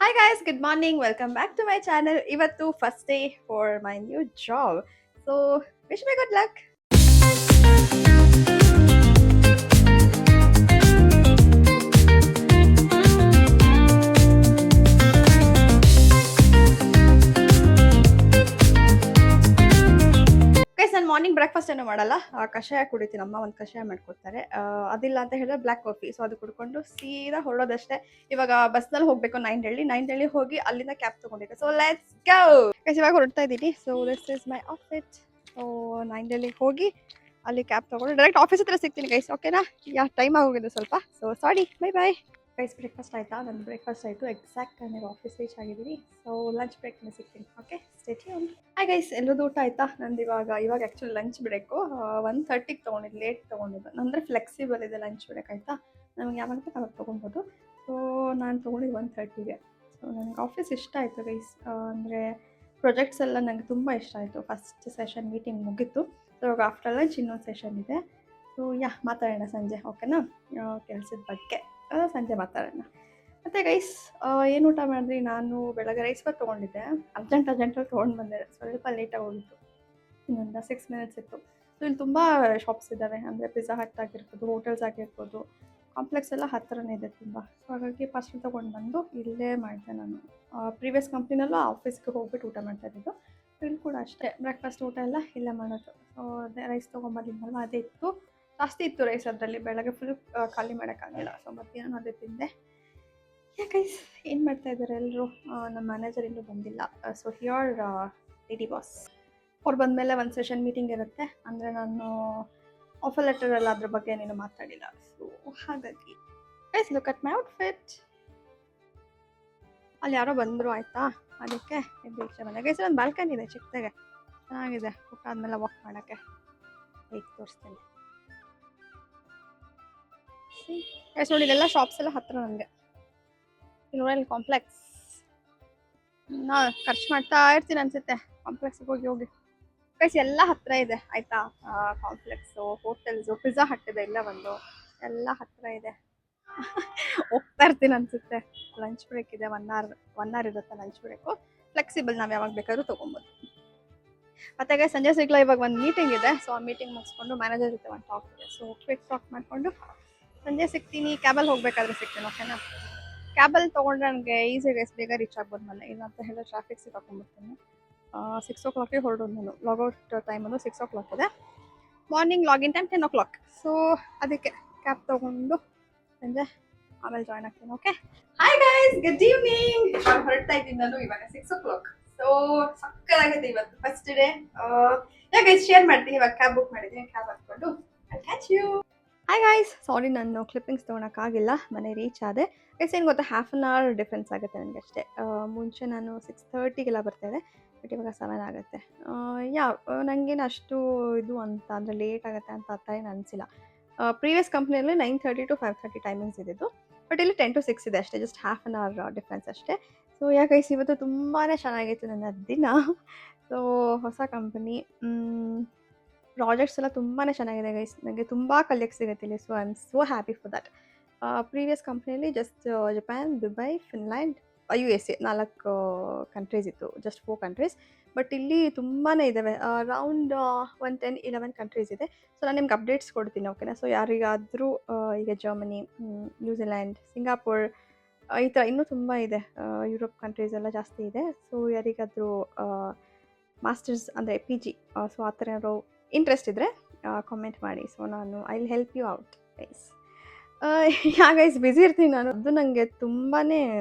Hi guys, good morning. Welcome back to my channel. Ivattu first day for my new job. So wish me good luck. Guys ನಾನು morning breakfast ಏನೂ ಮಾಡಲ್ಲ, ಕಷಾಯ ಕುಡಿತೀನಿ. ಅಮ್ಮ ಒಂದು ಕಷಾಯ ಮಾಡ್ಕೊಡ್ತಾರೆ. ಅದಿಲ್ಲ ಅಂತ ಹೇಳಿದ್ರೆ ಬ್ಲ್ಯಾಕ್ ಕಾಫಿ. ಸೊ ಅದು ಕುಡ್ಕೊಂಡು ಸೀದಾ ಹೊರಡೋದಷ್ಟೇ. ಇವಾಗ ಬಸ್ನಲ್ಲಿ ಹೋಗಬೇಕು ನೈನ್ ಹೋಗಿ ಅಲ್ಲಿಂದ ಕ್ಯಾಬ್ ತೊಗೊಂಡಿದ್ದೆ. So let's go guys. ಇವಾಗ ಹೊರಡ್ತಾ ಇದ್ದೀನಿ. So this is my outfit. So nine ಹೋಗಿ ಅಲ್ಲಿ ಕ್ಯಾಬ್ ತೊಗೊಂಡು ಡೈರೆಕ್ಟ್ ಆಫೀಸ್ ಹತ್ರ ಸಿಗ್ತೀನಿ ಗೈಸ್. ಓಕೆನಾ? ಟೈಮ್ ಆಗೋಗಿದೆ ಸ್ವಲ್ಪ. So sorry, bye bye guys. Breakfast ಆಯಿತಾ? ನನ್ನ ಬ್ರೇಕ್ಫಾಸ್ಟ್ ಆಯಿತು. ಎಕ್ಸಾಕ್ಟ್ ಟೈಮಿಗೆ ಆಫೀಸ್ ರೀಚ್ ಆಗಿದ್ದೀನಿ. ಸೊ ಲಂಚ್ ಬ್ರೇಕ್ನ ಸಿಗ್ತೀನಿ. Okay, stay tuned. Hi guys, ಎಲ್ಲರದ್ದು ಊಟ ಆಯಿತಾ? ನಂದು ಇವಾಗ ಆ್ಯಕ್ಚುಲಿ ಲಂಚ್ ಬ್ರೇಕು 1:30ಗೆ ತೊಗೊಂಡಿದ್ದು, ಲೇಟ್ ತೊಗೊಂಡಿದ್ದು. ಅಂದರೆ ಫ್ಲೆಕ್ಸಿಬಲ್ ಇದೆ ಲಂಚ್ ಬ್ರೇಕ್, ಆಯಿತಾ? ನಮಗೆ ಯಾವಾಗ ಬೇಕು ಅವಾಗ ತೊಗೊಬೋದು. ಸೊ ನಾನು ತೊಗೊಂಡಿದ್ದು 1:30ಗೆ. ಸೊ ನನಗೆ ಆಫೀಸ್ ಇಷ್ಟ ಆಯಿತು ಗೈಸ್. ಅಂದರೆ ಪ್ರಾಜೆಕ್ಟ್ಸ್ ಎಲ್ಲ ನನಗೆ ತುಂಬ ಇಷ್ಟ ಆಯಿತು. ಫಸ್ಟ್ ಸೆಷನ್ ಮೀಟಿಂಗ್ ಮುಗೀತು. ಸೊ ಇವಾಗ ಆಫ್ಟರ್ ಲಂಚ್ ಇನ್ನೊಂದು ಸೆಷನ್ ಇದೆ. ಸೊ ಮಾತಾಡೋಣ ಸಂಜೆ, ಓಕೆನಾ? ಕೆಲಸದ ಬಗ್ಗೆ ಸಂಜೆ ಮಾತಾಡೋಣ. ಮತ್ತು ಗೈಸ್, ಏನು ಊಟ ಮಾಡಿದ್ರಿ? ನಾನು ಬೆಳಗ್ಗೆ ರೈಸ್ ಬಾತ್ ತೊಗೊಂಡಿದ್ದೆ. ಅರ್ಜೆಂಟಲ್ಲಿ ತೊಗೊಂಡು ಬಂದೆ. ಸ್ವಲ್ಪ ಲೇಟಾಗಿ ಹೋಗಿತ್ತು, ಇನ್ನೊಂದು 6 ಮಿನಿಟ್ಸ್ ಇತ್ತು. ಸೊ ಇಲ್ಲಿ ತುಂಬ ಶಾಪ್ಸ್ ಇದ್ದಾವೆ. ಅಂದರೆ ಪಿಜ್ಜಾ ಹಟ್ ಆಗಿರ್ಬೋದು, ಹೋಟೆಲ್ಸ್ ಆಗಿರ್ಬೋದು, ಕಾಂಪ್ಲೆಕ್ಸ್ ಎಲ್ಲ ಹತ್ತಿರನೇ ಇದೆ ತುಂಬ. ಸೊ ಹಾಗಾಗಿ ಪಾರ್ಸಲ್ ತೊಗೊಂಡು ಬಂದು ಇಲ್ಲೇ ಮಾಡಿದೆ ನಾನು. ಪ್ರೀವಿಯಸ್ ಕಂಪ್ನಿನಲ್ಲೂ ಆಫೀಸ್ಗೆ ಹೋಗ್ಬಿಟ್ಟು ಊಟ ಮಾಡ್ತಾಯಿದ್ದು. ಇಲ್ಲಿ ಕೂಡ ಅಷ್ಟೇ, ಬ್ರೇಕ್ಫಾಸ್ಟ್ ಊಟ ಎಲ್ಲ ಇಲ್ಲೇ ಮಾಡೋದು. ಸೊ ಅದೇ ರೈಸ್ ತೊಗೊಂಬಂದಿದ್ನಲ್ವ, ಅದೇ ಇತ್ತು. ಜಾಸ್ತಿ ಇತ್ತು ರೈಸ್ ಅದರಲ್ಲಿ. ಬೆಳಗ್ಗೆ ಫುಲ್ ಖಾಲಿ ಮಾಡೋಕ್ಕಾಗಿಲ್ಲ. ಸೊ ಮಧ್ಯಾಹ್ನ ಅದೇ ತಿಂದೆ. ಗೈಸ್, ಏನು ಮಾಡ್ತಾ ಇದ್ದಾರೆ ಎಲ್ಲರೂ? ನಮ್ಮ ಮ್ಯಾನೇಜರ್ ಇನ್ನೂ ಬಂದಿಲ್ಲ. ಸೊ ಹಿಯರ್ ಲೇಡಿ ಬಾಸ್ ಅವ್ರು ಬಂದಮೇಲೆ ಒಂದು ಸೆಷನ್ ಮೀಟಿಂಗ್ ಇರುತ್ತೆ. ಅಂದರೆ ನಾನು ಆಫರ್ ಲೆಟರಲ್ಲಿ ಅದ್ರ ಬಗ್ಗೆ ಏನೇನು ಮಾತಾಡಿಲ್ಲ. ಸೊ ಹಾಗಾಗಿ guys, look at my outfit. ಅಲ್ಲಿ ಯಾರೋ ಬಂದರು, ಆಯಿತಾ? ಅದಕ್ಕೆ ಎದ್ದು ಬಂದೆ ಗೈಸ್. ಒಂದು ಬಾಲ್ಕನಿ ಇದೆ ಚಿಕ್ಕದಾಗೆ, ಚೆನ್ನಾಗಿದೆ. ಊಟ ಆದಮೇಲೆ ವಾಕ್ ಮಾಡೋಕ್ಕೆ ಹೇಗೆ ತೋರಿಸ್ತೀನಿ ಗೈಸ್. ನೋಡಿ, ಇದೆಲ್ಲ ಶಾಪ್ಸ್ ಎಲ್ಲ ಹತ್ತಿರ ನನಗೆ. Royal complex. ನಾ ಖರ್ಚು ಮಾಡ್ತಾ ಇರ್ತೀನಿ ಅನ್ಸುತ್ತೆ ಕಾಂಪ್ಲೆಕ್ಸ್ಗೆ ಹೋಗಿ ಗೈಸ್. ಎಲ್ಲ ಹತ್ತಿರ ಇದೆ, ಆಯಿತಾ? ಕಾಂಪ್ಲೆಕ್ಸು, ಹೋಟೆಲ್ಸು, ಪಿಜ್ಜಾ ಹಟ್ ಇದೆ ಇಲ್ಲ ಒಂದು, ಎಲ್ಲ ಹತ್ತಿರ ಇದೆ. ಹೋಗ್ತಾ ಇರ್ತೀನಿ ಅನ್ಸುತ್ತೆ. ಲಂಚ್ ಬ್ರೇಕ್ ಇದೆ, 1 ಅವರ್ ಇರುತ್ತೆ ಲಂಚ್ ಬ್ರೇಕು. ಫ್ಲೆಕ್ಸಿಬಲ್, ನಾವು ಯಾವಾಗ ಬೇಕಾದ್ರೂ ತೊಗೊಬೋದು. ಮತ್ತೆ ಸಂಜೆ ಸಿಗ್ಲಾ, ಇವಾಗ ಒಂದು ಮೀಟಿಂಗ್ ಇದೆ. ಸೊ ಆ ಮೀಟಿಂಗ್ ಮುಗಿಸ್ಕೊಂಡು ಮ್ಯಾನೇಜರ್ ಜೊತೆ ಒಂದು ಟಾಕ್ ಇದೆ. ಸೊ ಕ್ವಿಕ್ ಟಾಕ್ ಮಾಡಿಕೊಂಡು ಸಂಜೆ ಸಿಗ್ತೀನಿ. ಕ್ಯಾಬಲ್ಲಿ ಹೋಗಬೇಕಾದ್ರೆ ಸಿಗ್ತೀನಿ, ಓಕೆನಾ? ಕ್ಯಾಬಲ್ಲಿ ತೊಗೊಂಡ್ರೆ ನನಗೆ ಈಸಿಯಾಗಿ ಬೇಗ ರೀಚ್ ಆಗ್ಬೋದು ಮನೆ. ಇಲ್ಲ ಅಂತ ಹೇಳಿದ್ರೆ ಟ್ರಾಫಿಕ್ ಸಿಕ್ಕಾಕೊಂಡ್ಬಿಡ್ತೀನಿ. 6 o'clock ಹೊರಡೋದು ನಾನು. ಲಾಗೌಟ್ ಟೈಮ್ ಒಂದು 6 o'clock ಇದೆ. Morning login time 10 o'clock. So ಅದಕ್ಕೆ ಕ್ಯಾಬ್ ತೊಗೊಂಡು ಸಂಜೆ ಆಮೇಲೆ ಜಾಯ್ನ್ ಆಗ್ತೀನಿ. Okay, hi guys, good evening. ಇವಾಗ ಹೊರಡ್ತಾ ಇದ್ದೀನಿ ನಾನು. ಇವಾಗ 6 o'clock. ಸೊ ಸಕ್ಕದಾಗುತ್ತೆ ಇವತ್ತು ಫಸ್ಟ್ ಡೇ. ಗೈಸ್, ಶೇರ್ ಮಾಡ್ತೀನಿ. ಇವಾಗ ಕ್ಯಾಬ್ ಬುಕ್ ಮಾಡಿದ್ದೀನಿ. ಕ್ಯಾಬ್ ಹಾಕ್ಕೊಂಡು I catch you. Hi guys, sorry ನಾನು ಕ್ಲಿಪ್ಪಿಂಗ್ಸ್ ತೊಗೊಳಕ್ಕಾಗಿಲ್ಲ. ಮನೆ ರೀಚ್ ಆದೆ ಗೈಸ್. ಏನು ಗೊತ್ತಾ, 1/2 hour ಡಿಫ್ರೆನ್ಸ್ ಆಗುತ್ತೆ ನನಗೆ ಅಷ್ಟೇ. ಮುಂಚೆ ನಾನು 6:30ಗೆಲ್ಲ ಬರ್ತಾಯಿದ್ದೆ, ಬಟ್ ಇವಾಗ 7 ಆಗುತ್ತೆ. ನನಗೇನು ಅಷ್ಟು ಇದು ಅಂತ ಅಂದರೆ ಲೇಟ್ ಆಗುತ್ತೆ ಅಂತ ಆ ಥರ ಏನು ಅನಿಸಿಲ್ಲ. ಪ್ರೀವಿಯಸ್ ಕಂಪ್ನಿಯಲ್ಲಿ 9:30 to 5:30 ಟೈಮಿಂಗ್ಸ್ ಇದ್ದಿದ್ದು, ಬಟ್ ಇಲ್ಲಿ 10 to 6 ಇದೆ ಅಷ್ಟೇ. ಜಸ್ಟ್ 1/2 hour ಡಿಫ್ರೆನ್ಸ್ ಅಷ್ಟೇ. ಸೊ ಗೈಸ್, ಇವತ್ತು ತುಂಬಾ ಚೆನ್ನಾಗಿತ್ತು ನನ್ನ ದಿನ. ಸೊ ಹೊಸ ಕಂಪನಿ, ಪ್ರಾಜೆಕ್ಟ್ಸ್ ಎಲ್ಲ ತುಂಬಾ ಚೆನ್ನಾಗಿದೆ ಗೈಸ್. ನನಗೆ ತುಂಬ ಕಲಿಯೋಕ್ಕೆ ಸಿಗುತ್ತೆ ಇಲ್ಲಿ. So I am so happy for that. Previous ಕಂಪ್ನಿಯಲ್ಲಿ just Japan, Dubai, Finland, USA 4 countries ಇತ್ತು. Just 4 countries. ಬಟ್ ಇಲ್ಲಿ ತುಂಬಾ ಇದ್ದಾವೆ. ಅರೌಂಡ್ ಒಂದು 10-11 ಕಂಟ್ರೀಸ್ ಇದೆ. ಸೊ ನಾನು ನಿಮ್ಗೆ ಅಪ್ಡೇಟ್ಸ್ ಕೊಡ್ತೀನಿ, ಓಕೆನಾ? ಸೊ ಯಾರಿಗಾದರೂ ಈಗ ಜರ್ಮನಿ, ನ್ಯೂಜಿಲ್ಯಾಂಡ್, ಸಿಂಗಾಪುರ್, ಈ ಥರ ಇನ್ನೂ ತುಂಬ ಇದೆ. ಯುರೋಪ್ ಕಂಟ್ರೀಸ್ ಎಲ್ಲ ಜಾಸ್ತಿ ಇದೆ. ಸೊ ಯಾರಿಗಾದರೂ ಮಾಸ್ಟರ್ಸ್ ಅಂದರೆ PG, ಸೊ ಆ ಥರ ಏನಾದ್ರು ಇಂಟ್ರೆಸ್ಟ್ ಇದ್ದರೆ ಕಾಮೆಂಟ್ ಮಾಡಿ. ಸೊ ನಾನು I will help you out guys. Guys, busy ಇರ್ತೀನಿ ನಾನು. ಅದು ನನಗೆ ತುಂಬಾ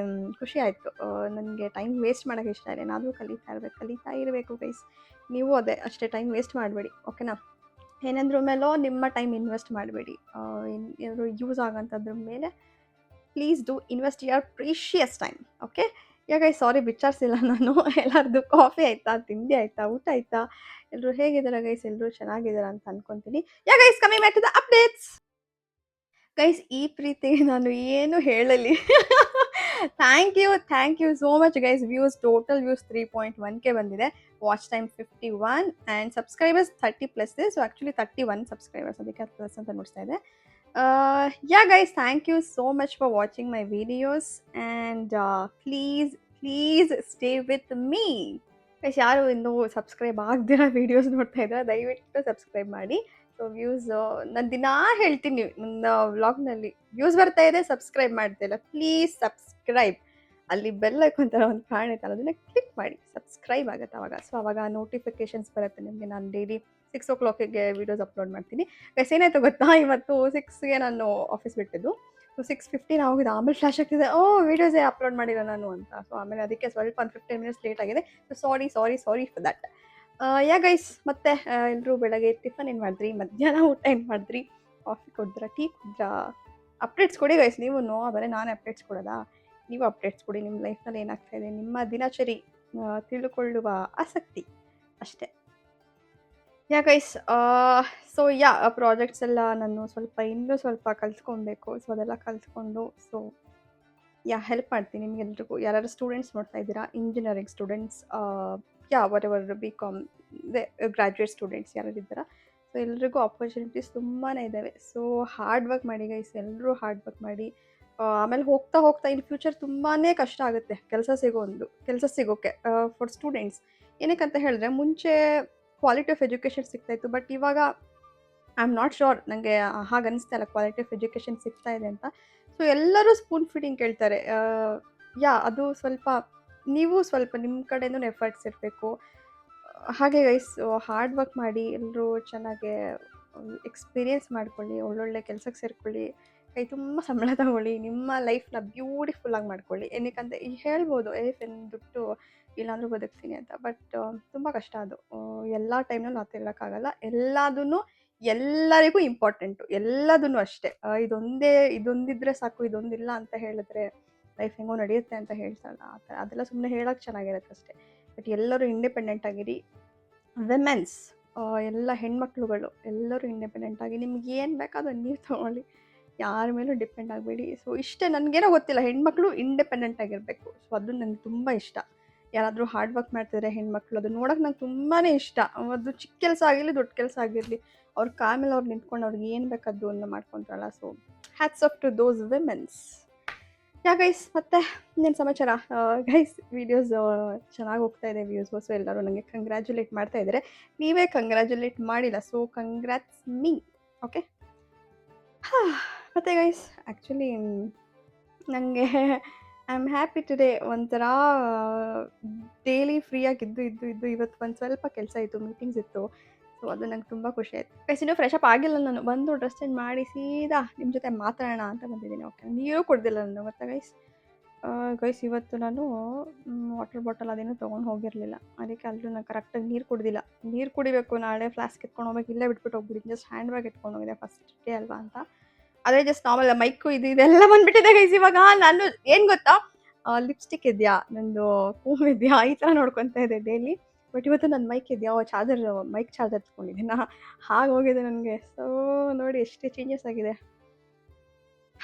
ಖುಷಿ ಆಯಿತು. ನನಗೆ ಟೈಮ್ ವೇಸ್ಟ್ ಮಾಡೋಕ್ಕೆ ಇಷ್ಟ ಇಲ್ಲ. ಏನಾದರೂ ಕಲಿತಾ ಇರಬೇಕು ಗೈಸ್. ನೀವು ಅದೇ ಅಷ್ಟೇ, ಟೈಮ್ ವೇಸ್ಟ್ ಮಾಡಬೇಡಿ, ಓಕೆನಾ? ಏನಾದ್ರ ಮೇಲೋ ನಿಮ್ಮ ಟೈಮ್ ಇನ್ವೆಸ್ಟ್ ಮಾಡಬೇಡಿ. ಏನಾದರೂ ಯೂಸ್ ಆಗೋಂಥದ್ರ ಮೇಲೆ please do invest your precious time, okay? Guys, sorry ವಿಚಾರಿಸಿಲ್ಲ ನಾನು. ಎಲ್ಲರದ್ದು ಕಾಫಿ ಆಯಿತಾ, ತಿಂಡಿ ಆಯಿತಾ, ಊಟ ಆಯಿತಾ? ಎಲ್ಲರೂ ಹೇಗಿದ್ದಾರೆ ಗೈಸ್? ಎಲ್ಲರೂ ಚೆನ್ನಾಗಿದ್ದಾರೆ ಅಂತ ಅನ್ಕೊತೀನಿ. Guys, coming back to the updates. Guys, ಈ ಪ್ರೀತಿಗೆ ನಾನು ಏನು ಹೇಳಲಿ. Thank you so much guys. Total views 3.1K ಬಂದಿದೆ. ವಾಚ್ ಟೈಮ್ 51 ಆ್ಯಂಡ್ ಸಬ್ಸ್ಕ್ರೈಬರ್ಸ್ 30+ ಇದೆ. ಸೊ ಆ್ಯಕ್ಚುಲಿ 31 ಸಬ್ಸ್ಕ್ರೈಬರ್ಸ್, ಅದಕ್ಕೆ 10+ ಅಂತ ನೋಡ್ತಾ ಇದೆ. Yeah, guys, thank you so much for watching my videos, and please stay with me. Guys ಯಾರು ಇನ್ನೂ subscribe ಆಗದಿರೋ videos ನೋಡ್ತಾ ಇದ್ದಾರೆ ದಯವಿಟ್ಟು ಸಬ್ಸ್ಕ್ರೈಬ್ ಮಾಡಿ. ಸೊ ವ್ಯೂಸ್ ನಾನು ದಿನಾ ಹೇಳ್ತೀನಿ ನನ್ನ ವ್ಲಾಗ್ನಲ್ಲಿ ವ್ಯೂಸ್ ಬರ್ತಾ ಇದೆ ಸಬ್ಸ್ಕ್ರೈಬ್ ಮಾಡ್ತಾ ಇಲ್ಲ, ಪ್ಲೀಸ್ ಸಬ್ಸ್ಕ್ರೈಬ್. ಅಲ್ಲಿ ಬೆಲ್ ಐಕಾನ್ ಥರ ಒಂದು ಕಾಣುತ್ತಲ್ಲ ಅದನ್ನ ಕ್ಲಿಕ್ ಮಾಡಿ ಸಬ್ಸ್ಕ್ರೈಬ್ ಆಗುತ್ತೆ ಅವಾಗ. ಸೊ ಅವಾಗ ನೋಟಿಫಿಕೇಶನ್ಸ್ ಬರುತ್ತೆ ನಿಮಗೆ. ನಾನು ಡೈಲಿ 6 o'clock ವೀಡಿಯೋಸ್ ಅಪ್ಲೋಡ್ ಮಾಡ್ತೀನಿ. ಗೈಸ್ ಏನಾಯ್ತು ಗೊತ್ತಾ, ಇವತ್ತು 6ಗೆ ನಾನು ಆಫೀಸ್ ಬಿಟ್ಟಿದ್ದು. ಸೊ 6:15 ಆಗೋಗಿದೆ, ಆಮೇಲೆ ಫ್ಲಾಶ್ ಆಗ್ತಿದೆ, ವೀಡಿಯೋಸೇ ಅಪ್ಲೋಡ್ ಮಾಡಿಲ್ಲ ನಾನು ಅಂತ. ಸೊ ಆಮೇಲೆ ಅದಕ್ಕೆ ಸ್ವಲ್ಪ ಒಂದು 15 ಮಿನಿಟ್ಸ್ ಲೇಟ್ ಆಗಿದೆ. So sorry for that. Yeah guys, ಮತ್ತೆ ಎಲ್ಲರೂ ಬೆಳಗ್ಗೆ ಟಿಫನ್ ಏನು ಮಾಡಿದ್ರಿ, ಮಧ್ಯಾಹ್ನ ಊಟ ಏನು ಮಾಡಿದ್ರಿ, ಕಾಫಿ ಕುಡಿದ್ರಾ, ಟೀ ಕುಡಿದ್ರಾ? ಅಪ್ಡೇಟ್ಸ್ ಕೊಡಿ ಗೈಸ್. ನೀವು ಬರೀ ನಾನೇ ಅಪ್ಡೇಟ್ಸ್ ಕೊಡೋದಾ? ನೀವು ಅಪ್ಡೇಟ್ಸ್ ಕೊಡಿ, ನಿಮ್ಮ ಲೈಫ್ನಲ್ಲಿ ಏನಾಗ್ತಾ ಇದೆ, ನಿಮ್ಮ ದಿನಚರಿ ತಿಳ್ಕೊಳ್ಳುವ ಆಸಕ್ತಿ ಅಷ್ಟೇ. ಯಾ ಗೈಸ್, ಸೊ ಪ್ರಾಜೆಕ್ಟ್ಸ್ ಎಲ್ಲ ನಾನು ಇನ್ನೂ ಸ್ವಲ್ಪ ಕಲ್ತ್ಕೊಬೇಕು. ಸೊ ಅದೆಲ್ಲ ಕಲ್ತ್ಕೊಂಡು ಸೊ ಹೆಲ್ಪ್ ಮಾಡ್ತೀನಿ ನಿಮ್ಗೆಲ್ರಿಗೂ. ಯಾರು ಸ್ಟೂಡೆಂಟ್ಸ್ ನೋಡ್ತಾ ಇದ್ದೀರಾ, engineering students, whatever BCom graduate students ಯಾರಿದ್ದೀರಾ, ಸೊ ಎಲ್ರಿಗೂ ಆಪರ್ಚುನಿಟೀಸ್ ತುಂಬಾ ಇದ್ದಾವೆ. ಸೊ ಹಾರ್ಡ್ ವರ್ಕ್ ಮಾಡಿ ಗೈಸ್, ಎಲ್ಲರೂ ಹಾರ್ಡ್ ವರ್ಕ್ ಮಾಡಿ. ಆಮೇಲೆ ಹೋಗ್ತಾ ಇನ್ ಫ್ಯೂಚರ್ ತುಂಬಾ ಕಷ್ಟ ಆಗುತ್ತೆ ಕೆಲಸ ಸಿಗೋಕ್ಕೆ ಫಾರ್ ಸ್ಟೂಡೆಂಟ್ಸ್. ಏನಕ್ಕಂತ ಹೇಳಿದ್ರೆ, ಮುಂಚೆ ಕ್ವಾಲಿಟಿ ಆಫ್ ಎಜುಕೇಷನ್ ಸಿಗ್ತಾಯಿತ್ತು, ಬಟ್ ಇವಾಗ ಐ ಆಮ್ ನಾಟ್ ಶ್ಯೂರ್, ನನಗೆ ಹಾಗೆ ಅನಿಸ್ತಾ ಇಲ್ಲ ಕ್ವಾಲಿಟಿ ಆಫ್ ಎಜುಕೇಷನ್ ಸಿಗ್ತಾ ಇದೆ ಅಂತ. ಸೊ ಎಲ್ಲರೂ ಸ್ಪೂನ್ ಫೀಡಿಂಗ್ ಕೇಳ್ತಾರೆ. ಅದು ನೀವು ಸ್ವಲ್ಪ ನಿಮ್ಮ ಕಡೆಯಿಂದ ಎಫರ್ಟ್ಸ್ ಇರಬೇಕು. ಹಾಗೆ ಗೈಸ್, ಹಾರ್ಡ್ ವರ್ಕ್ ಮಾಡಿ, ಎಲ್ಲರೂ ಚೆನ್ನಾಗಿ ಎಕ್ಸ್ಪೀರಿಯೆನ್ಸ್ ಮಾಡ್ಕೊಳ್ಳಿ, ಒಳ್ಳೊಳ್ಳೆ ಕೆಲಸಕ್ಕೆ ಸೇರ್ಕೊಳ್ಳಿ, ಕೈ ತುಂಬ ಸಂಬಳ ತಗೊಳ್ಳಿ, ನಿಮ್ಮ ಲೈಫ್ನ ಬ್ಯೂಟಿಫುಲ್ಲಾಗಿ ಮಾಡ್ಕೊಳ್ಳಿ. ಏನಕ್ಕಂತ ಹೇಳ್ಬೋದು ದುಡ್ಡು ಇಲ್ಲಾಂದ್ರೂ ಬದುಕ್ತೀನಿ ಅಂತ, ಬಟ್ ತುಂಬ ಕಷ್ಟ ಅದು. ಎಲ್ಲ ಟೈಮ್ನಲ್ಲೂ ಆ ಥರ ಇರೋಕ್ಕಾಗಲ್ಲ. ಎಲ್ಲರಿಗೂ ಇಂಪಾರ್ಟೆಂಟು, ಎಲ್ಲದೂ ಅಷ್ಟೇ. ಇದೊಂದಿದ್ರೆ ಸಾಕು, ಇದೊಂದಿಲ್ಲ ಅಂತ ಹೇಳಿದ್ರೆ ಲೈಫ್ ಹೆಂಗೋ ನಡೆಯುತ್ತೆ ಅಂತ ಹೇಳ್ತಾರಲ್ಲ, ಆ ಥರ ಅದೆಲ್ಲ ಸುಮ್ಮನೆ ಹೇಳೋಕ್ಕೆ ಚೆನ್ನಾಗಿರುತ್ತೆ ಅಷ್ಟೇ. ಬಟ್ ಎಲ್ಲರೂ ಇಂಡಿಪೆಂಡೆಂಟ್ ಆಗಿರಿ. ವಿಮೆನ್ಸ್, ಎಲ್ಲ ಹೆಣ್ಮಕ್ಳುಗಳು ಎಲ್ಲರೂ ಇಂಡಿಪೆಂಡೆಂಟ್ ಆಗಿ ನಿಮ್ಗೆ ಏನು ಬೇಕೋ ಅದನ್ನು ನೀವು ತೊಗೊಳ್ಳಿ, ಯಾರ ಮೇಲೂ ಡಿಪೆಂಡ್ ಆಗಬೇಡಿ. ಸೊ ಇಷ್ಟೇ, ನನಗೇನೋ ಗೊತ್ತಿಲ್ಲ, ಹೆಣ್ಮಕ್ಳು ಇಂಡಿಪೆಂಡೆಂಟ್ ಆಗಿರಬೇಕು. ಸೊ ಅದು ನನಗೆ ತುಂಬ ಇಷ್ಟ. ಯಾರಾದರೂ ಹಾರ್ಡ್ ವರ್ಕ್ ಮಾಡ್ತಿದ್ರೆ ಹೆಣ್ಮಕ್ಳು, ಅದು ನೋಡೋಕೆ ನಂಗೆ ತುಂಬಾ ಇಷ್ಟ. ಅದು ಚಿಕ್ಕ ಕೆಲಸ ಆಗಿರಲಿ, ದೊಡ್ಡ ಕೆಲಸ ಆಗಿರಲಿ, ಅವ್ರ ಕಾಲ ಮೇಲೆ ಅವ್ರು ನಿಂತ್ಕೊಂಡು ಅವ್ರಿಗೆ ಏನು ಬೇಕಾದ್ದು ಅನ್ನೋ ಮಾಡ್ಕೊತಾರಲ್ಲ. So hats off to those womens. Guys, ಮತ್ತೆ ಇನ್ನೇನು ಸಮಾಚಾರ? ಗೈಸ್, ವೀಡಿಯೋಸ್ ಚೆನ್ನಾಗಿ ಹೋಗ್ತಾ ಇದೆ, ವ್ಯೂಸ್. ಸೊ ಎಲ್ಲರೂ ನನಗೆ ಕಂಗ್ರ್ಯಾಚುಲೇಟ್ ಮಾಡ್ತಾ ಇದ್ದಾರೆ. ನೀವೇ ಕಂಗ್ರ್ಯಾಚುಲೇಟ್ ಮಾಡಿಲ್ಲ, ಸೊ ಕಂಗ್ರ್ಯಾಟ್ಸ್ ಮೀ. ಓಕೆ. ಮತ್ತು ಗೈಸ್, ಆ್ಯಕ್ಚುಲಿ ನನಗೆ ಐ ಆಮ್ ಹ್ಯಾಪಿ ಟುಡೇ. ಒಂಥರ ಡೈಲಿ ಫ್ರೀಯಾಗಿದ್ದು ಇವತ್ತು ಒಂದು ಸ್ವಲ್ಪ ಕೆಲಸ ಇತ್ತು, ಮೀಟಿಂಗ್ಸ್ ಇತ್ತು. ಸೊ ಅದು ನಂಗೆ ತುಂಬ ಖುಷಿ ಆಯಿತು. ಗೈಸ್, ಇನ್ನೂ ಫ್ರೆಶ್ ಅಪ್ ಆಗಿಲ್ಲ ನಾನು. ಬಂದು ಡ್ರೆಸ್ ಚೇಂಜ್ ಮಾಡಿ ಸೀದಾ ನಿಮ್ಮ ಜೊತೆ ಮಾತಾಡೋಣ ಅಂತ ಬಂದಿದ್ದೀನಿ. ಓಕೆ, ನೀರು ಕುಡ್ದಿಲ್ಲ ನಾನು, ಗೊತ್ತಾ ಗೈಸ್ ಇವತ್ತು ನಾನು ವಾಟರ್ ಬಾಟಲ್ ಅದೇನೂ ತೊಗೊಂಡು ಹೋಗಿರಲಿಲ್ಲ. ಅದಕ್ಕೆ ಅಲ್ಲೂ ನಾನು ಕರೆಕ್ಟಾಗಿ ನೀರು ಕುಡ್ದಿಲ್ಲ. ನೀರು ಕುಡಿಬೇಕು, ನಾಳೆ ಫ್ಲಾಸ್ಕ್ ಎತ್ಕೊಂಡು ಹೋಗ್ಬೇಕು, ಇಲ್ಲೇ ಬಿಟ್ಬಿಟ್ಟು ಹೋಗ್ಬಿಟ್ಟು ಜಸ್ಟ್ ಹ್ಯಾಂಡ್ ಬ್ಯಾಗ್ ಎತ್ಕೊಂಡು ಹೋಗಿದೆ, ಫಸ್ಟ್ ಡೇ ಅಲ್ವಾ ಅಂತ. ಅದೇ ಜಸ್ಟ್ ನಾರ್ಮಲ್ ಮೈಕು ಇದೆಲ್ಲ ಬಂದ್ಬಿಟ್ಟಿದೆ ಗೈಸ್. ಇವಾಗ ನಾನು ಏನು ಗೊತ್ತಾ, ಲಿಪ್ಸ್ಟಿಕ್ ಇದೆಯಾ, ನಂದು ಕೂಮ್ ಇದೆಯಾ, ಈ ಥರ ನೋಡ್ಕೊತಾ ಇದೆ ಡೈಲಿ. ಬಟ್ ಇವತ್ತು ನನ್ನ ಮೈಕ್ ಇದೆಯಾ, ಮೈಕ್ ಚಾರ್ಜರ್ ತೊಗೊಂಡಿದ್ದೀನಿ, ಹಾಗೆ ಹೋಗಿದೆ ನನಗೆ. ಸೊ ನೋಡಿ ಎಷ್ಟು ಚೇಂಜಸ್ ಆಗಿದೆ.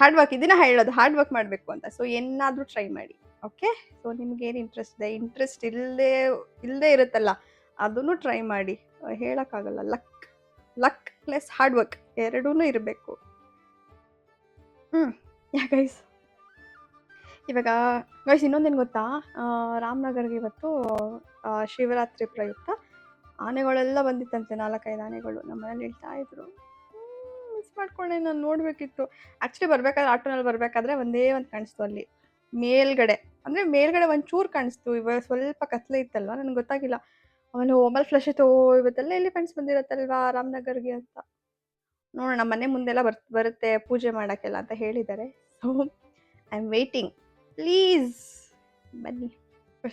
ಹಾರ್ಡ್ ವರ್ಕ್, ಇದನ್ನ ಹೇಳೋದು, ಹಾರ್ಡ್ ವರ್ಕ್ ಮಾಡಬೇಕು ಅಂತ. ಸೊ ಏನಾದರೂ ಟ್ರೈ ಮಾಡಿ. ಓಕೆ. ಸೊ ನಿಮ್ಗೇನು ಇಂಟ್ರೆಸ್ಟ್ ಇದೆ, ಇಂಟ್ರೆಸ್ಟ್ ಇಲ್ಲದೆ ಇರುತ್ತಲ್ಲ, ಅದನ್ನು ಟ್ರೈ ಮಾಡಿ. ಹೇಳೋಕ್ಕಾಗಲ್ಲ. ಲಕ್ ಪ್ಲಸ್ ಹಾರ್ಡ್ ವರ್ಕ್ ಎರಡೂ ಇರಬೇಕು. ಗೈಸ್, ಇವಾಗ ಗೈಸ್ ಇನ್ನೊಂದೇನು ಗೊತ್ತಾ, ರಾಮನಗರ್ಗೆ ಇವತ್ತು ಶಿವರಾತ್ರಿ ಪ್ರಯುಕ್ತ ಆನೆಗಳೆಲ್ಲ ಬಂದಿತ್ತಂತೆ, 4-5 ಆನೆಗಳು. ನಮ್ಮ ಮನೇಲಿ ಹೇಳ್ತಾ ಇದ್ರು, ಮಿಸ್ ಮಾಡ್ಕೊಂಡೆ, ನಾನು ನೋಡಬೇಕಿತ್ತು. ಆ್ಯಕ್ಚುಲಿ ಬರಬೇಕಾದ್ರೆ, ಆಟೋನಲ್ಲಿ ಬರಬೇಕಾದ್ರೆ ಒಂದೇ ಒಂದು ಕಾಣಿಸ್ತು ಅಲ್ಲಿ ಮೇಲ್ಗಡೆ ಒಂಚೂರು ಕಾಣಿಸ್ತು. ಇವಾಗ ಸ್ವಲ್ಪ ಕತ್ಲೆ ಇತ್ತಲ್ವ, ನನಗೆ ಗೊತ್ತಾಗಿಲ್ಲ. ಆಮೇಲೆ ಫ್ಲಶ್ ಆಯಿತು, ಇವತ್ತೆಲ್ಲ ಎಲಿಫೆಂಟ್ಸ್ ಬಂದಿರತ್ತಲ್ವಾ ರಾಮನಗರ್ಗೆ ಅಂತ. ನೋಡೋಣ, ನಮ್ಮ ಮನೆ ಮುಂದೆಲ್ಲ ಬರುತ್ತೆ ಪೂಜೆ ಮಾಡೋಕ್ಕೆಲ್ಲ ಅಂತ ಹೇಳಿದ್ದಾರೆ. So I am waiting, please ಬನ್ನಿ.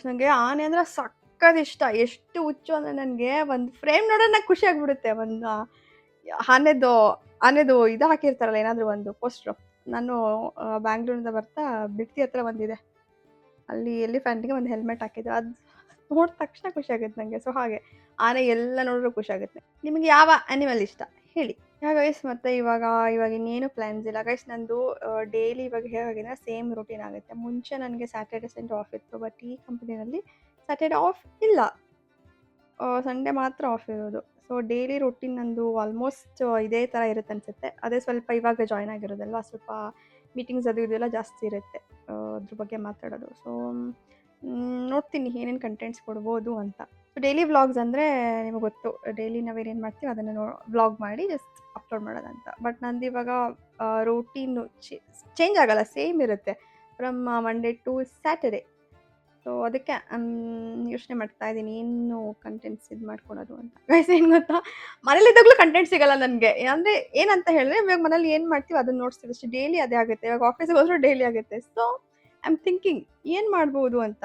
ನನಗೆ ಆನೆ ಅಂದರೆ ಸಕ್ಕತ್ ಇಷ್ಟ. ಎಷ್ಟು ಹುಚ್ಚು ಅಂದರೆ, ನನಗೆ ಒಂದು ಫ್ರೇಮ್ ನೋಡೋಣ ನಂಗೆ ಖುಷಿ ಆಗಿಬಿಡುತ್ತೆ. ಒಂದು ಆನೆದು ಇದು ಹಾಕಿರ್ತಾರಲ್ಲ, ಏನಾದರೂ ಒಂದು ಪೋಸ್ಟ್ರು. ನಾನು ಬ್ಯಾಂಗ್ಳೂರಿಂದ ಬರ್ತಾ ಬಿಡ್ತಿ ಹತ್ರ ಬಂದಿದೆ, ಅಲ್ಲಿ ಎಲಿಫೆಂಟ್ಗೆ ಒಂದು ಹೆಲ್ಮೆಟ್ ಹಾಕಿದ್ದು. ಅದು ನೋಡಿದ ತಕ್ಷಣ ಖುಷಿ ಆಗುತ್ತೆ ನನಗೆ. ಸೊ ಹಾಗೆ ಆನೆ ಎಲ್ಲ ನೋಡಿದ್ರು ಖುಷಿ ಆಗುತ್ತೆ. ನಿಮಗೆ ಯಾವ ಆ್ಯನಿಮಲ್ ಇಷ್ಟ ಹೇಳಿ. ಗೈಸ್, ಮತ್ತು ಇವಾಗ ಇನ್ನೇನು ಪ್ಲ್ಯಾನ್ಸ್ ಇಲ್ಲ ಗೈಸ್. ನಂದು ಡೈಲಿ ಇವಾಗ ಹೇಗಾಗಿದೆ, ಸೇಮ್ ರೂಟೀನ್ ಆಗುತ್ತೆ. ಮುಂಚೆ ನನಗೆ ಸ್ಯಾಟರ್ಡೆ ಸಂಡೇ ಆಫ್ ಇತ್ತು, ಬಟ್ ಈ ಕಂಪ್ನಿನಲ್ಲಿ ಸ್ಯಾಟರ್ಡೆ ಆಫ್ ಇಲ್ಲ, ಸಂಡೇ ಮಾತ್ರ ಆಫ್ ಇರೋದು. ಸೊ ಡೈಲಿ ರೂಟೀನ್ ನಂದು ಆಲ್ಮೋಸ್ಟ್ ಇದೇ ಥರ ಇರುತ್ತೆ ಅನಿಸುತ್ತೆ. ಅದೇ ಸ್ವಲ್ಪ ಇವಾಗ ಜಾಯ್ನ್ ಆಗಿರೋದಲ್ವ, ಸ್ವಲ್ಪ ಮೀಟಿಂಗ್ಸ್ ಅದು ಇದೆಲ್ಲ ಜಾಸ್ತಿ ಇರುತ್ತೆ, ಅದ್ರ ಬಗ್ಗೆ ಮಾತಾಡೋದು. ಸೊ ನೋಡ್ತೀನಿ ಏನೇನು ಕಂಟೆಂಟ್ಸ್ ಕೊಡ್ಬೋದು ಅಂತ. ಸೊ ಡೈಲಿ ವ್ಲಾಗ್ಸ್ ಅಂದರೆ ನಿಮಗೆ ಗೊತ್ತು, ಡೈಲಿ ನಾವೇನೇನು ಮಾಡ್ತೀವಿ ಅದನ್ನು ವ್ಲಾಗ್ ಮಾಡಿ ಜಸ್ಟ್ ಅಪ್ಲೋಡ್ ಮಾಡೋದಂತ. ಬಟ್ ನಂದು ಇವಾಗ ರೂಟೀನು ಚೇಂಜ್ ಆಗಲ್ಲ, ಸೇಮ್ ಇರುತ್ತೆ from Monday to Saturday. So ಅದಕ್ಕೆ ಯೋಚನೆ ಮಾಡ್ತಾ ಇದ್ದೀನಿ ಏನು ಕಂಟೆಂಟ್ಸ್ ಇದು ಮಾಡ್ಕೊಳೋದು ಅಂತ. ಗೈಸ್ ಏನು ಗೊತ್ತಾ, ಮನೇಲಿದ್ದಾಗಲೂ ಕಂಟೆಂಟ್ ಸಿಗಲ್ಲ ನನಗೆ. ಅಂದರೆ ಏನಂತ ಹೇಳಿದ್ರೆ, ಇವಾಗ ಮನೇಲಿ ಏನು ಮಾಡ್ತೀವಿ ಅದನ್ನ ನೋಡ್ತೀವಿ ಅಷ್ಟೇ, ಡೈಲಿ ಅದೇ ಆಗುತ್ತೆ. ಇವಾಗ ಆಫೀಸಿಗೆ ಹೋದ್ರೂ ಡೈಲಿ ಆಗುತ್ತೆ. ಸೊ ಐ ಆಮ್ ಥಿಂಕಿಂಗ್ ಏನು ಮಾಡ್ಬೋದು ಅಂತ.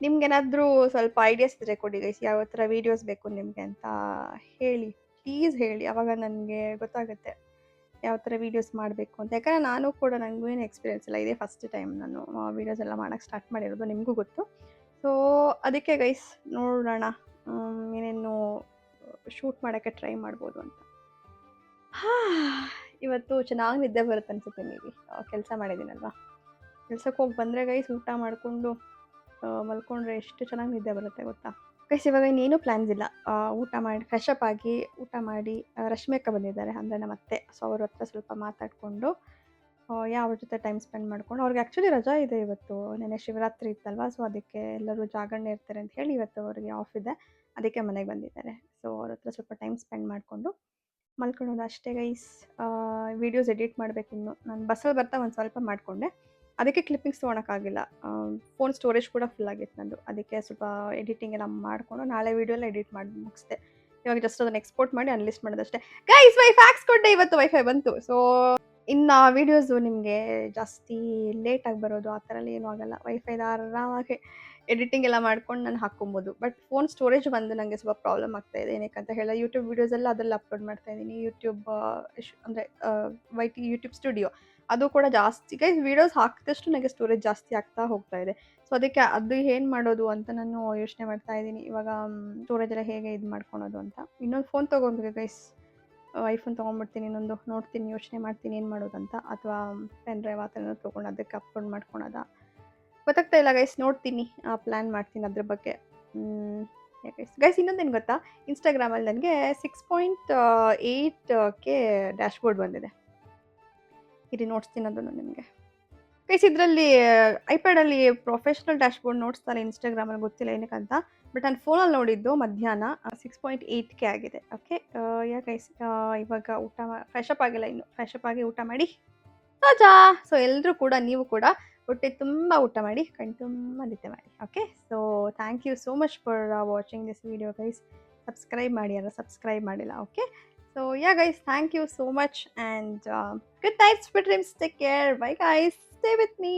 ನಿಮ್ಗೇನಾದರೂ ಸ್ವಲ್ಪ ಐಡಿಯಾಸ್ ಇದ್ದರೆ ಕೊಡಿ ಗೈಸ್, ಯಾವ ಥರ ವೀಡಿಯೋಸ್ ಬೇಕು ನಿಮಗೆ ಅಂತ ಹೇಳಿ, ಪ್ಲೀಸ್ ಹೇಳಿ. ಆವಾಗ ನನಗೆ ಗೊತ್ತಾಗುತ್ತೆ ಯಾವ ಥರ ವೀಡಿಯೋಸ್ ಮಾಡಬೇಕು ಅಂತ. ಯಾಕಂದರೆ ನಾನು ಕೂಡ, ನನಗೂ ಏನು ಎಕ್ಸ್ಪೀರಿಯೆನ್ಸ್ ಇಲ್ಲ, ಇದೇ ಫಸ್ಟ್ ಟೈಮ್ ನಾನು ವೀಡಿಯೋಸ್ ಎಲ್ಲ ಮಾಡೋಕ್ಕೆ ಸ್ಟಾರ್ಟ್ ಮಾಡಿರೋದು, ನಿಮಗೂ ಗೊತ್ತು. ಸೊ ಅದಕ್ಕೆ ಗೈಸ್ ನೋಡೋಣ ಏನೇನು ಶೂಟ್ ಮಾಡೋಕ್ಕೆ ಟ್ರೈ ಮಾಡ್ಬೋದು ಅಂತ. ಇವತ್ತು ಚೆನ್ನಾಗಿ ನಿದ್ದೆ ಬರುತ್ತೆ ಅನಿಸುತ್ತೆ. ಮೇಬಿ ಕೆಲಸ ಮಾಡಿದ್ದೀನಲ್ವಾ, ಕೆಲ್ಸಕ್ಕೆ ಹೋಗಿ ಬಂದರೆ ಗೈಸ್ ಊಟ ಮಾಡಿಕೊಂಡು ಮಲ್ಕೊಂಡ್ರೆ ಎಷ್ಟು ಚೆನ್ನಾಗಿ ನಿದ್ದೆ ಬರುತ್ತೆ ಗೊತ್ತಾ. ಗೈಸ್ ಇವಾಗ ಇನ್ನೇನು ಪ್ಲ್ಯಾನ್ಸ್ ಇಲ್ಲ. ಊಟ ಮಾಡಿ ಫ್ರೆಶ್ ಅಪ್ ಆಗಿ ಊಟ ಮಾಡಿ, ರಶ್ಮಿ ಅಕ್ಕ ಬಂದಿದ್ದಾರೆ ಅಂದರೆ ನಮ್ಮ ಅತ್ತೆ. ಸೊ ಅವ್ರ ಹತ್ರ ಸ್ವಲ್ಪ ಮಾತಾಡಿಕೊಂಡು ಅವ್ರ ಜೊತೆ ಟೈಮ್ ಸ್ಪೆಂಡ್ ಮಾಡ್ಕೊಂಡು, ಅವ್ರಿಗೆ ಆ್ಯಕ್ಚುಲಿ ರಜಾ ಇದೆ ಇವತ್ತು, ನೆನ್ನೆ ಶಿವರಾತ್ರಿ ಇತ್ತಲ್ವ. ಸೊ ಅದಕ್ಕೆ ಎಲ್ಲರೂ ಜಾಗರಣೆ ಇರ್ತಾರೆ ಅಂತ ಹೇಳಿ ಇವತ್ತು ಅವರಿಗೆ ಆಫ್ ಇದೆ, ಅದಕ್ಕೆ ಮನೆಗೆ ಬಂದಿದ್ದಾರೆ. ಸೊ ಅವ್ರ ಹತ್ರ ಸ್ವಲ್ಪ ಟೈಮ್ ಸ್ಪೆಂಡ್ ಮಾಡಿಕೊಂಡು ಮಲ್ಕೊಳ್ಳೋದು ಅಷ್ಟೇ ಗೈಸ್. ವೀಡಿಯೋಸ್ ಎಡಿಟ್ ಮಾಡಬೇಕು ಇನ್ನು. ನಾನು ಬಸ್ಸಲ್ಲಿ ಬರ್ತಾ ಒಂದು ಸ್ವಲ್ಪ ಮಾಡಿಕೊಂಡೆ, ಅದಕ್ಕೆ ಕ್ಲಿಪ್ಪಿಂಗ್ಸ್ ತೊಗೊಳಕ್ಕಾಗಿಲ್ಲ. ಫೋನ್ ಸ್ಟೋರೇಜ್ ಕೂಡ ಫುಲ್ ಆಗಿತ್ತು ನಂದು, ಅದಕ್ಕೆ ಸ್ವಲ್ಪ ಎಡಿಟಿಂಗ್ ಎಲ್ಲ ಮಾಡಿಕೊಂಡು ನಾಳೆ ವೀಡಿಯೋ ಎಲ್ಲ ಎಡಿಟ್ ಮಾಡಿ ಮುಗಿಸ್ದೆ. ಇವಾಗ ಜಸ್ಟ್ ಅದನ್ನು ಎಕ್ಸ್ಪೋರ್ಟ್ ಮಾಡಿ ಅನ್ಲಿಸ್ಟ್ ಮಾಡೋದಷ್ಟೇ ಗೈಸ್. ವೈಫೈ ಹಾಕ್ಸ್ಕೊಂಡೆ, ಇವತ್ತು ವೈಫೈ ಬಂತು. ಸೊ ಇನ್ನು ವೀಡಿಯೋಸು ನಿಮಗೆ ಜಾಸ್ತಿ ಲೇಟಾಗಿ ಬರೋದು ಆ ಥರ ಏನೂ ಆಗಲ್ಲ. ವೈಫೈದ ಆರಾಮಾಗಿ ಎಡಿಟಿಂಗ್ ಎಲ್ಲ ಮಾಡ್ಕೊಂಡು ನಾನು ಹಾಕ್ಕೊಬೋದು. ಬಟ್ ಫೋನ್ ಸ್ಟೋರೇಜ್ ಬಂದು ನನಗೆ ಸ್ವಲ್ಪ ಪ್ರಾಬ್ಲಮ್ ಆಗ್ತಾಯಿದೆ. ಏನಕ್ಕಂತ ಹೇಳಿದ್ರೆ, ಯೂಟ್ಯೂಬ್ ವೀಡಿಯೋಸ್ ಎಲ್ಲ ಅದರಲ್ಲಿ ಅಪ್ಲೋಡ್ ಮಾಡ್ತಾಯಿದ್ದೀನಿ. ಯೂಟ್ಯೂಬ್ ಅಂದರೆ ಯೂಟ್ಯೂಬ್ ಸ್ಟುಡಿಯೋ ಅದು ಕೂಡ ಜಾಸ್ತಿ ಗೈಸ್. ವೀಡಿಯೋಸ್ ಹಾಕಿದಷ್ಟು ನನಗೆ ಸ್ಟೋರೇಜ್ ಜಾಸ್ತಿ ಆಗ್ತಾ ಹೋಗ್ತಾ ಇದೆ. ಸೊ ಅದಕ್ಕೆ ಅದು ಏನು ಮಾಡೋದು ಅಂತ ನಾನು ಯೋಚನೆ ಮಾಡ್ತಾ ಇದ್ದೀನಿ ಇವಾಗ. ಸ್ಟೋರೇಜ್ ಎಲ್ಲ ಹೇಗೆ ಇದು ಮಾಡ್ಕೊಳೋದು ಅಂತ. ಇನ್ನೊಂದು ಫೋನ್ ತೊಗೊಬೇಕು ಗೈಸ್, ಐಫೋನ್ ತೊಗೊಂಡ್ಬಿಡ್ತೀನಿ ಇನ್ನೊಂದು. ನೋಡ್ತೀನಿ, ಯೋಚನೆ ಮಾಡ್ತೀನಿ ಏನು ಮಾಡೋದಂತ. ಅಥವಾ ಪೆನ್ ಡ್ರೈವ್ ಆ ಥರ ತೊಗೊಂಡು ಅದಕ್ಕೆ ಅಪ್ಲೋಡ್ ಮಾಡ್ಕೊಳೋದ ಗೊತ್ತಾಗ್ತಾ ಇಲ್ಲ ಗೈಸ್. ನೋಡ್ತೀನಿ, ಪ್ಲ್ಯಾನ್ ಮಾಡ್ತೀನಿ ಅದ್ರ ಬಗ್ಗೆ. ಗೈಸ್ ಇನ್ನೊಂದೇನು ಗೊತ್ತಾ, ಇನ್ಸ್ಟಾಗ್ರಾಮಲ್ಲಿ ನನಗೆ 6.8K ಡ್ಯಾಶ್ಬೋರ್ಡ್ ಬಂದಿದೆ. ಇದು ನೋಡ್ಸ್ತೀನಿ ಅದನ್ನು ನಿಮಗೆ ಗೈಸ್. ಇದರಲ್ಲಿ ಐಪ್ಯಾಡಲ್ಲಿ ಪ್ರೊಫೆಷ್ನಲ್ ಡ್ಯಾಶ್ಬೋರ್ಡ್ ನೋಡ್ಸ್ತಾರೆ, ಇನ್ಸ್ಟಾಗ್ರಾಮಲ್ಲಿ ಗೊತ್ತಿಲ್ಲ ಏನಕ್ಕಂತ. ಬಟ್ ನಾನು ಫೋನಲ್ಲಿ ನೋಡಿದ್ದು ಮಧ್ಯಾಹ್ನ 6.8K ಆಗಿದೆ. ಓಕೆ ಗೈಸ್, ಇವಾಗ ಊಟ ಫ್ರೆಶ್ ಅಪ್ ಆಗಿಲ್ಲ ಇನ್ನು, ಫ್ರೆಶ್ ಅಪ್ ಆಗಿ ಊಟ ಮಾಡಿ ರಾಜಾ. ಸೊ ಎಲ್ಲರೂ ಕೂಡ, ನೀವು ಕೂಡ ಹೊಟ್ಟೆ ತುಂಬ ಊಟ ಮಾಡಿ, ಕಣ್ ತುಂಬ ನಿದ್ದೆ ಮಾಡಿ. Okay, so thank you so much for watching this video guys. Subscribe ಮಾಡಿ, ಯಾರು ಸಬ್ಸ್ಕ್ರೈಬ್ ಮಾಡಿಲ್ಲ. Okay, so yeah guys, thank you so much, and good night, sweet dreams, take care, bye guys, stay with me.